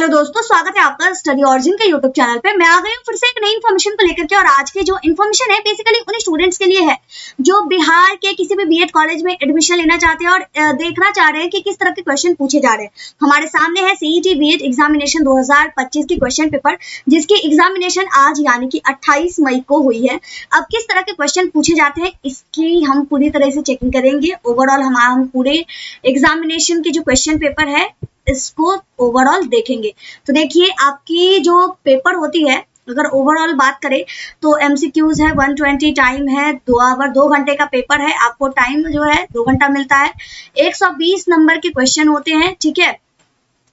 Hello दोस्तों, स्वागत है आपका स्टडी ऑरिजिन के यूट्यूब चैनल पे। मैं आ गई हूँ फिर से एक नई इन्फॉर्मेशन को लेकर के। और आज की जो इन्फॉर्मेशन है बेसिकली उन स्टूडेंट्स के लिए है जो बिहार के किसी भी बीएड कॉलेज में एडमिशन लेना चाहते हैं और देखना चाह रहे हैं कि किस तरह के क्वेश्चन पूछे जा रहे हैं। हमारे सामने है सीईटी बीएड एग्जामिनेशन 2025 की क्वेश्चन पेपर, जिसकी एग्जामिनेशन आज यानी कि 28 मई को हुई है। अब किस तरह के क्वेश्चन पूछे जाते हैं इसकी हम पूरी तरह से चेकिंग करेंगे। ओवरऑल हम पूरे एग्जामिनेशन के जो क्वेश्चन पेपर है इसको ओवरऑल देखेंगे। तो देखिए, आपकी जो पेपर होती है अगर ओवरऑल बात करें तो एमसीक्यूज है 120, टाइम है 2 आवर, 2 घंटे का पेपर है। आपको टाइम जो है 2 घंटा मिलता है। 120 नंबर के क्वेश्चन होते हैं, ठीक है।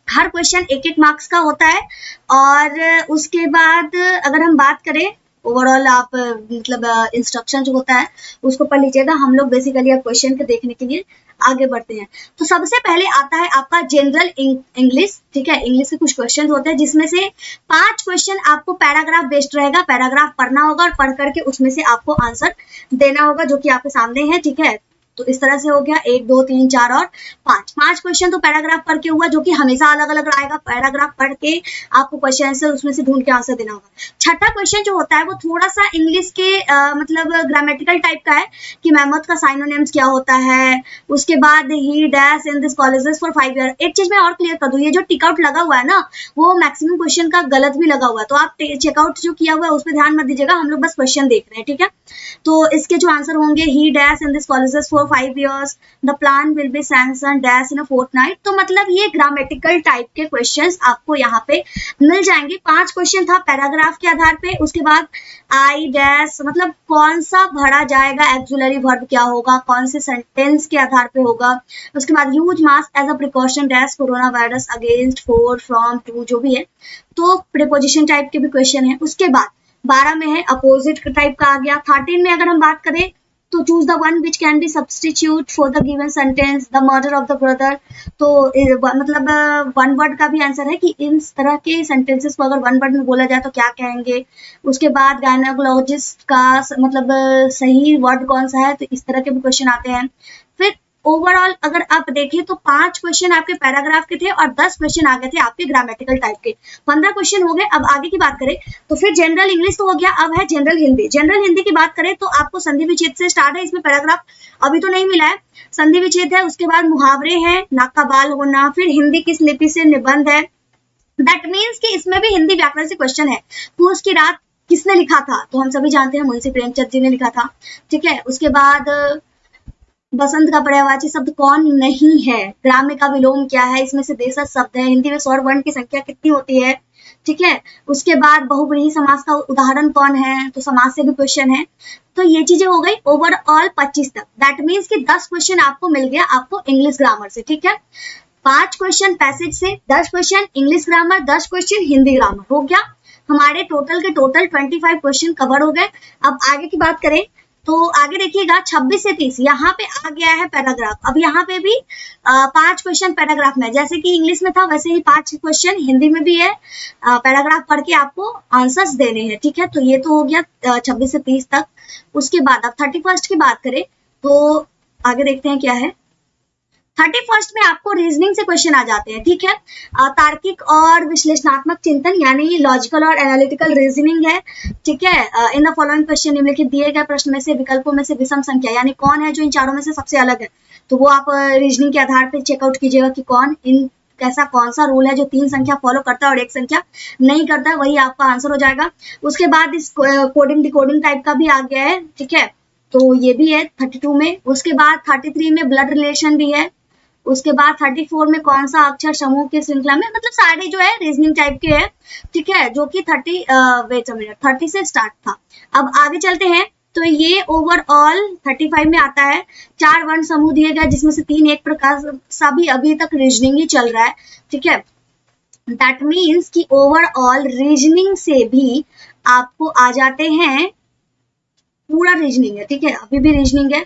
हर क्वेश्चन 1-1 मार्क्स का होता है। और उसके बाद अगर हम बात करें ओवरऑल, आप मतलब इंस्ट्रक्शन जो होता है उसको पढ़ लीजिएगा। हम लोग बेसिकली अब क्वेश्चन को देखने के लिए आगे बढ़ते हैं। तो सबसे पहले आता है आपका जनरल इंग्लिश, ठीक है। इंग्लिश के कुछ क्वेश्चन होते हैं जिसमें से 5 क्वेश्चन आपको पैराग्राफ बेस्ड रहेगा। पैराग्राफ पढ़ना होगा और पढ़ करके उसमें से आपको आंसर देना होगा, जो कि आपके सामने है, ठीक है। तो इस तरह से हो गया 1, 2, 3, 4 और 5 क्वेश्चन तो पैराग्राफ पढ़ के हुआ, जो कि हमेशा अलग अलग आएगा। पैराग्राफ पढ़ के आपको क्वेश्चन आंसर उसमें से ढूंढ के आंसर देना होगा। छठा क्वेश्चन जो होता है वो थोड़ा सा इंग्लिश के मतलब ग्रामेटिकल टाइप का है कि मैमथ का साइनोनिम्स क्या होता है। उसके बाद ही dash in this colleges for 5 year. एक चीज मैं और क्लियर कर दूं, ये जो टिक आउट लगा हुआ है ना वो मैक्सिमम क्वेश्चन का गलत भी लगा हुआ है, तो आप चेकआउट जो किया हुआ है उस पर ध्यान मत दीजिएगा। हम लोग बस क्वेश्चन देख रहे हैं, ठीक है। तो इसके जो आंसर होंगे, he dash in this colleges for 5 years, the plan will be sanction dash in a fortnight. तो मतलब ये ग्रामेटिकल टाइप के क्वेश्चंस आपको यहाँ पे मिल जाएंगे। 5 क्वेश्चन था पैराग्राफ के आधार पे। उसके बाद आई डैश मतलब कौन सा भरा जाएगा, एक्सुलरी वर्ब क्या होगा, कौन से सेंटेंस के आधार पे होगा। उसके बाद use mask as a precaution dash corona virus against, for, from, to, जो भी है। तो प्रीपोजिशन टाइप के भी क्वेश्चन है। उसके बाद 12 में है अपोजिट टाइप का आ गया। 13 में अगर हम बात करें तो choose the one which can be substitute for the given sentence, the murder of the brother. तो मतलब वन वर्ड का भी आंसर है कि इन तरह के सेंटेंसेस को अगर वन वर्ड में बोला जाए तो क्या कहेंगे। उसके बाद गायनेकोलॉजिस्ट का मतलब सही वर्ड कौन सा है, तो इस तरह के भी क्वेश्चन आते हैं। फिर ओवरऑल अगर आप देखें तो 5 क्वेश्चन आपके पैराग्राफ के थे और 10 क्वेश्चन आ गए थे आपके ग्रामेटिकल टाइप के। 15 क्वेश्चन हो गए। अब आगे की बात करें तो फिर जनरल इंग्लिश तो हो गया, अब है जनरल हिंदी। जनरल हिंदी की बात करें तो आपको संधि विच्छेद से स्टार्ट है। इसमें पैराग्राफ अभी तो नहीं मिला है, संधि विच्छेद है। उसके बाद मुहावरे हैं, नाक का बाल होना, फिर हिंदी किस लिपि से निबंध है। दैट मीन्स कि इसमें भी हिंदी व्याकरण से क्वेश्चन है। पूस की रात किसने लिखा था, तो हम सभी जानते हैं मुंशी प्रेमचंद जी ने लिखा था, ठीक है। उसके बाद बसंत का पर्यायवाची शब्द कौन नहीं है, ग्राम्य का विलोम क्या है, इसमें से देशज शब्द है, हिंदी में स्वर वर्ण की संख्या कितनी होती है, ठीक है। उसके बाद बहुव्रीहि समास का उदाहरण कौन है, तो समास से भी क्वेश्चन है। तो ये चीजें हो गई ओवरऑल 25 तक। दैट मीन्स कि 10 क्वेश्चन आपको मिल गया आपको इंग्लिश ग्रामर से, ठीक है। 5 क्वेश्चन पैसेज से, 10 question English grammar, 10 question Hindi grammar, हो गया हमारे टोटल के टोटल 25 क्वेश्चन कवर हो गए। अब आगे की बात करें तो आगे देखिएगा 26 से 30 यहाँ पे आ गया है पैराग्राफ। अब यहाँ पे भी 5 क्वेश्चन पैराग्राफ में, जैसे कि इंग्लिश में था वैसे ही 5 क्वेश्चन हिंदी में भी है। पैराग्राफ पढ़ के आपको आंसर्स देने हैं, ठीक है। तो ये तो हो गया 26 से 30 तक। उसके बाद अब 31 की बात करें तो आगे देखते हैं क्या है। 31 में आपको रीजनिंग से क्वेश्चन आ जाते हैं, ठीक है। तार्किक और विश्लेषणात्मक चिंतन यानी लॉजिकल और एनालिटिकल रीजनिंग है, ठीक है। इन द फॉलोइंग क्वेश्चन निम्नलिखित दिए गए प्रश्न में से विकल्पों में से विषम संख्या यानी कौन है जो इन चारों में से सबसे अलग है, तो वो आप रीजनिंग के आधार पर चेकआउट कीजिएगा कि कौन सा रूल है जो 3 संख्या फॉलो करता है और 1 संख्या नहीं करता है, वही आपका आंसर हो जाएगा। उसके बाद इस कोडिंग डिकोडिंग टाइप का भी आ गया है, ठीक है। तो ये भी है 32 में। उसके बाद 33 में ब्लड रिलेशन भी है। उसके बाद 34 में कौन सा अक्षर समूह की श्रृंखला में, मतलब सारे जो है रीजनिंग टाइप के है, ठीक है, जो कि 30 से स्टार्ट था। अब आगे चलते हैं तो ये ओवरऑल 35 में आता है। 4 वर्ण समूह दिए गए जिसमें से 3 एक प्रकार सा भी अभी तक रीजनिंग ही चल रहा है, ठीक है। दैट मीन्स कि ओवरऑल रीजनिंग से भी आपको आ जाते हैं, पूरा रीजनिंग है, ठीक है। अभी भी रीजनिंग है,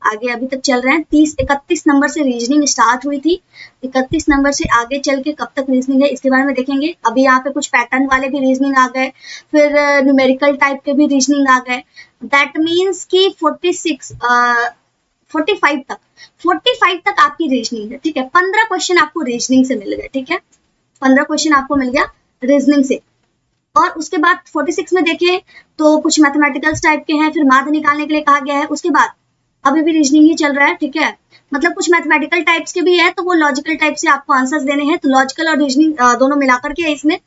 आगे अभी तक चल रहे हैं। 31 नंबर से रीजनिंग स्टार्ट हुई थी, 31 नंबर से आगे चल के कब तक रीजनिंग है इसके बारे में देखेंगे। अभी यहाँ पे कुछ पैटर्न वाले भी रीजनिंग आ गए, फिर न्यूमेरिकल टाइप के भी रीजनिंग आ गए। दैट मीन्स कि 45 तक आपकी रीजनिंग है, ठीक है। 15 क्वेश्चन आपको रीजनिंग से मिल गए, ठीक है। 15 क्वेश्चन आपको मिल गया रीजनिंग से। और उसके बाद 46 में देखें तो कुछ मैथमेटिकल्स टाइप के हैं, फिर माध्य निकालने के लिए कहा गया है। उसके बाद अभी भी रीजनिंग ही चल रहा है, ठीक है, मतलब कुछ मैथमेटिकल टाइप्स के भी है, तो वो लॉजिकल टाइप से आपको आंसर्स देने हैं, तो लॉजिकल और रीजनिंग दोनों मिलाकर के है इसमें।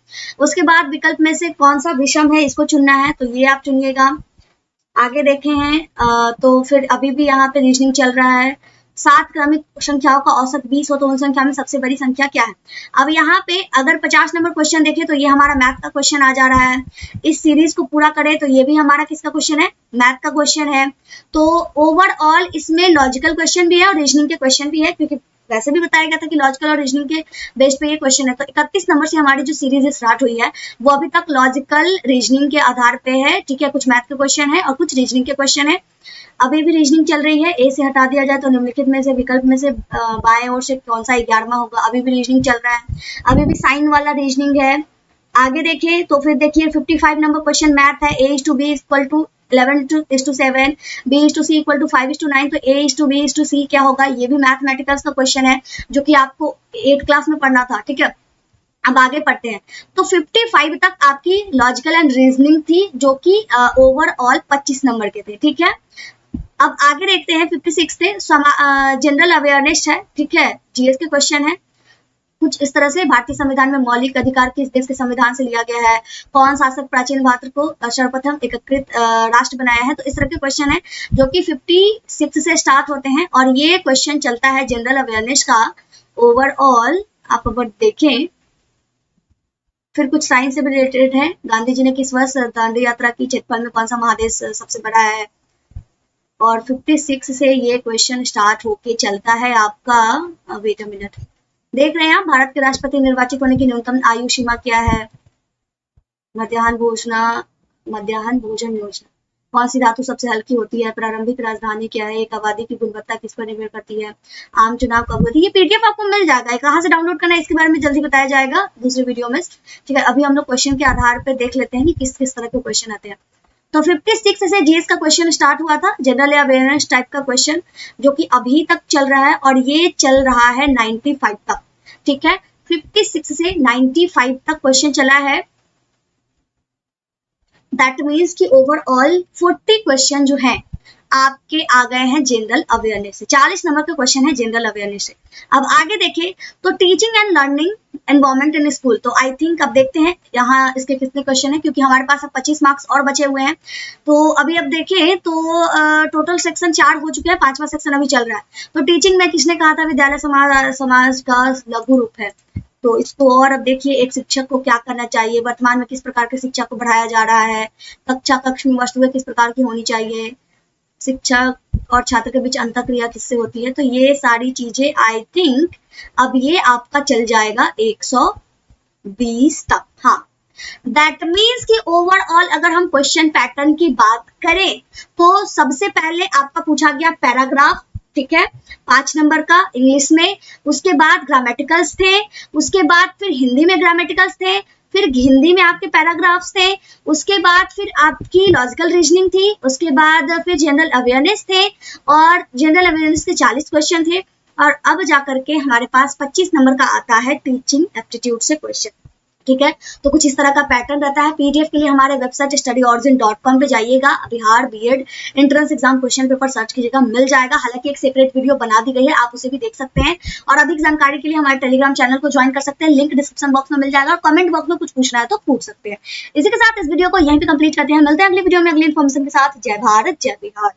उसके बाद विकल्प में से कौन सा विषम है इसको चुनना है, तो ये आप चुनिएगा। आगे देखे हैं तो फिर अभी भी यहाँ पे रीजनिंग चल रहा है। 7 क्रमिक संख्याओं का औसत 20 हो तो उन संख्या में सबसे बड़ी संख्या क्या है। अब यहाँ पे अगर 50 नंबर क्वेश्चन देखें तो ये हमारा मैथ का क्वेश्चन आ जा रहा है। इस सीरीज को पूरा करें तो ये भी हमारा किसका क्वेश्चन है, मैथ का क्वेश्चन है। तो ओवरऑल इसमें लॉजिकल क्वेश्चन भी है और रीजनिंग के क्वेश्चन भी है, क्योंकि वैसे भी बताया गया था कि लॉजिकल और रीजनिंग के बेस पे ये क्वेश्चन है। तो 31 नंबर से हमारी जो सीरीज स्टार्ट हुई है वो अभी तक लॉजिकल रीजनिंग के आधार पे है, ठीक है, कुछ मैथ के क्वेश्चन है और कुछ रीजनिंग के क्वेश्चन है। अभी भी रीजनिंग चल रही है। ए से हटा दिया जाए तो निम्नलिखित में से विकल्प में से बाएं ओर से कौन सा 11वां होगा। अभी भी रीजनिंग चल रहा है, अभी भी साइन वाला रीजनिंग है। आगे देखें तो फिर देखिए 55 नंबर क्वेश्चन मैथ है। A/B = 11:7, B/C = 5:9, तो A/B/C क्या होगा, ये भी मैथमेटिकल्स का क्वेश्चन है जो कि आपको 8th क्लास में पढ़ना था, ठीक है। अब आगे पढ़ते हैं तो 55 तक आपकी लॉजिकल एंड रीजनिंग थी जो कि ओवरऑल 25 नंबर के थे, ठीक है। अब आगे देखते हैं 56 से जनरल अवेयरनेस है, ठीक है, जीएस के क्वेश्चन है। कुछ इस तरह से भारतीय संविधान में मौलिक अधिकार किस देश के संविधान से लिया गया है, कौन शासक प्राचीन भारत को सर्वप्रथम एकीकृत राष्ट्र बनाया है। तो इस तरह के क्वेश्चन है जो कि 56 से स्टार्ट होते हैं और ये क्वेश्चन चलता है जनरल अवेयरनेस का ओवरऑल। आप अगर देखें फिर कुछ साइंस से भी रिलेटेड है। गांधी जी ने किस वर्ष दांडी यात्रा की, क्षेत्रफल में कौन सा महादेश सबसे बड़ा है। और 56 से ये क्वेश्चन स्टार्ट होके चलता है आपका, वेट अ मिनट, देख रहे हैं आप, भारत के राष्ट्रपति निर्वाचित होने की न्यूनतम आयु सीमा क्या है, मध्याह्न भोजन योजना, कौन सी धातु सबसे हल्की होती है, प्रारंभिक राजधानी क्या है, एक आबादी की गुणवत्ता किस पर निर्भर करती है, आम चुनाव कब होती है। ये पीडीएफ आपको मिल जाएगा, कहाँ से डाउनलोड करना है इसके बारे में जल्दी बताया जाएगा दूसरे वीडियो में, ठीक है। अभी हम लोग क्वेश्चन के आधार पर देख लेते हैं कि किस किस तरह के क्वेश्चन आते हैं। तो 56 से जीएस का क्वेश्चन स्टार्ट हुआ था, जनरल अवेयरनेस टाइप का क्वेश्चन जो कि अभी तक चल रहा है और ये चल रहा है 95 तक, ठीक है। 56 से 95 तक क्वेश्चन चला है। दैट मीन्स कि ओवरऑल 40 क्वेश्चन जो है आपके आ गए हैं जनरल अवेयरनेस से। 40 नंबर का क्वेश्चन है जनरल अवेयरनेस से। अब आगे देखें तो teaching and learning environment in school, तो आई थिंक अब देखते हैं यहाँ इसके कितने क्वेश्चन हैं, क्योंकि हमारे पास अब 25 मार्क्स और बचे हुए हैं। तो अभी अब देखें तो टोटल सेक्शन 4 हो चुके हैं, 5वां सेक्शन अभी चल रहा है। तो टीचिंग में किसने कहा था, विद्यालय समाज का लघु रूप है। तो इसको और अब देखिए, एक शिक्षक को क्या करना चाहिए, वर्तमान में किस प्रकार की शिक्षा को बढ़ाया जा रहा है, कक्ष में वस्तुएं किस प्रकार की होनी चाहिए, शिक्षक और छात्र के बीच अंतःक्रिया किससे होती है। तो ये सारी चीजें आई थिंक अब ये आपका चल जाएगा 120 तक। हाँ, दैट मीन्स कि ओवरऑल अगर हम क्वेश्चन पैटर्न की बात करें तो सबसे पहले आपका पूछा गया पैराग्राफ, ठीक है, 5 नंबर का इंग्लिश में। उसके बाद ग्रामेटिकल्स थे, उसके बाद फिर हिंदी में ग्रामेटिकल्स थे, फिर हिंदी में आपके पैराग्राफ्स थे, उसके बाद फिर आपकी लॉजिकल रीजनिंग थी, उसके बाद फिर जनरल अवेयरनेस थे और जनरल अवेयरनेस के 40 क्वेश्चन थे। और अब जाकर के हमारे पास 25 नंबर का आता है टीचिंग एप्टीट्यूड से क्वेश्चन, ठीक है। तो कुछ इस तरह का पैटर्न रहता है। पीडीएफ के लिए हमारे वेबसाइट studyorigen.com पे जाइएगा, Bihar B Ed entrance exam question paper search कीजिएगा, मिल जाएगा। हालांकि एक सेपरेट वीडियो बना दी गई है, आप उसे भी देख सकते हैं। और अधिक जानकारी के लिए हमारे टेलीग्राम चैनल को ज्वाइन कर सकते हैं, लिंक डिस्क्रिप्शन बॉक्स में मिल जाएगा। और कमेंट बॉक्स में कुछ पूछना है तो पूछ सकते हैं। इसी के साथ इस वीडियो को यहीं पे कंप्लीट करते हैं, मिलते हैं अगली वीडियो में अगली इन्फॉर्मेशन के साथ। जय भारत, जय बिहार।